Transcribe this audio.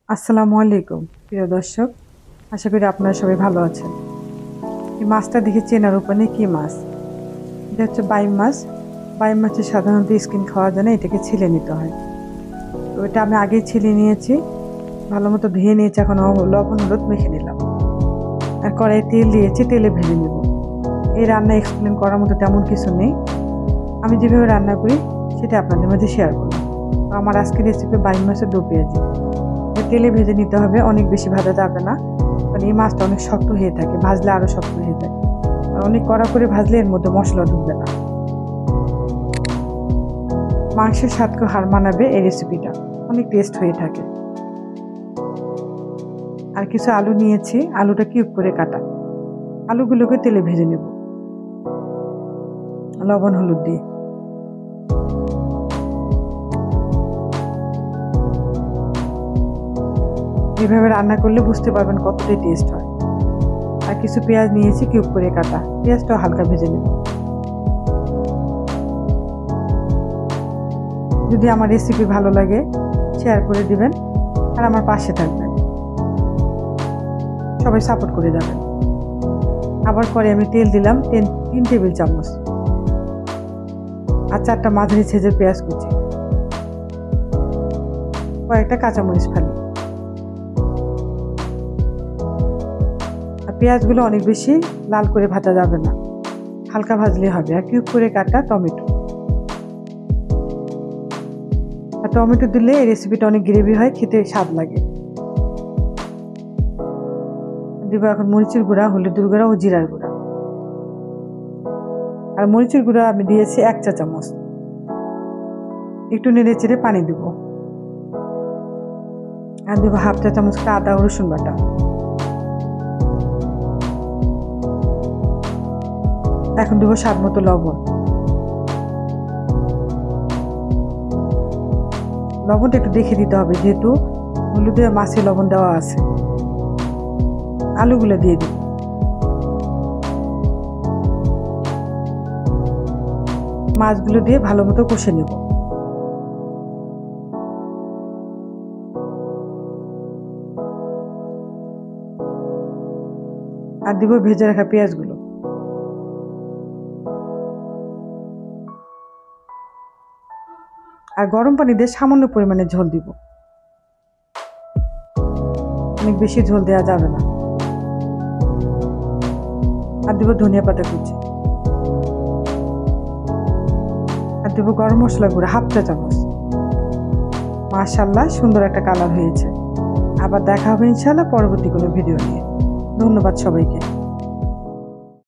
আসসালামু আলাইকুম প্রিয় দর্শক, আশা করি আপনারা সবাই ভালো আছেন। এই মাছটা দেখে চেনার উপায় নেই, কি মাছ এটা হচ্ছে বাইম মাছ। বাইম মাছের সাধারণত স্কিন খাওয়ার জন্য এটাকে ছিলে নিতে হয়। তো এটা আমি আগেই ছিলে নিয়েছি, ভালো মতো ধুয়ে নিয়েছি। এখন লবণ হলুদ মেখে নিলাম আর কড়াই তেল দিয়েছি, তেলে ভেজে নেব। এই রান্না এক্সপ্লেন করার মতো তেমন কিছু নেই, আমি যেভাবে রান্না করি সেটা আপনাদের মাঝে শেয়ার করলাম। তো আমার আজকের রেসিপি বাইম মাছের দো পেঁয়াজি। তেলে ভেজে নিতে হবে, অনেক বেশি ভাজা যাবে না, কারণ এই মাছটা অনেক শক্ত হয়ে থাকে, ভাজলে আরো শক্ত হয়ে যায়। আর অনেক কড়া করে ভাজলে এর মধ্যে মশলা ঢুকবে না। মাংসের স্বাদকে হার মানাবে এই রেসিপিটা, অনেক টেস্ট হয়ে থাকে। আর কিছু আলু নিয়েছি, আলুটা কিউব করে কাটা। আলুগুলোকে তেলে ভেজে নেব লবণ হলুদ দিয়ে। এইভাবে রান্না করলে বুঝতে পারবেন কতটাই টেস্ট হয়। আর কিছু পেঁয়াজ নিয়েছি কিউব করে কাটা, পেঁয়াজটাও হালকা ভেজে নেব। যদি আমার রেসিপি ভালো লাগে শেয়ার করে দিবেন আর আমার পাশে থাকবেন, সবাই সাপোর্ট করে যাবেন। আবার পরে আমি তেল দিলাম 3 টেবিল চামচ আর 4টা মাঝারি সাইজের পেঁয়াজ কুচি, কয়েকটা কাঁচামরিচ ফালি। আর পেঁয়াজগুলো অনেক বেশি লাল করে ভাজা যাবে না, হালকা ভাজলে হবে। আর কিউব করে কাটা টমেটো, আর টমেটো দিলে এই রেসিপিটা অনেক গ্রেভি হয়, খেতে স্বাদ লাগে। দিব এখন মরিচের গুঁড়া, হলুদের গুঁড়া ও জিরার গুঁড়া। আর মরিচের গুঁড়া আমি দিয়েছি 1 চা চামচ। একটু নেড়ে চেড়ে পানি দিব। আর দেবো হাফ চা চামচ আদা ও রসুন বাটা। এখন দেবো স্বাদ মতো লবণ। লবণটা একটু দেখে দিতে হবে, যেহেতু হলুদে মাছে লবণ দেওয়া আছে। আলুগুলো দিয়ে দিব। মাছগুলো দিয়ে ভালো মতো কষে নেব। আর দিব ভেজে রাখা পেঁয়াজগুলো। আর গরম পানি দিয়ে সামান্য পরিমাণে ঝোল দিব, অনেক বেশি ঝোল দেওয়া যাবে না। আর দিব ধনিয়া পাতা কুচি। আর দেবো গরম মশলা গুঁড়া হাফ চা চামচ। মাশাআল্লাহ, সুন্দর একটা কালার হয়েছে। আবার দেখা হবে ইনশাআল্লাহ পরবর্তী কোনো ভিডিও নিয়ে। ধন্যবাদ সবাইকে।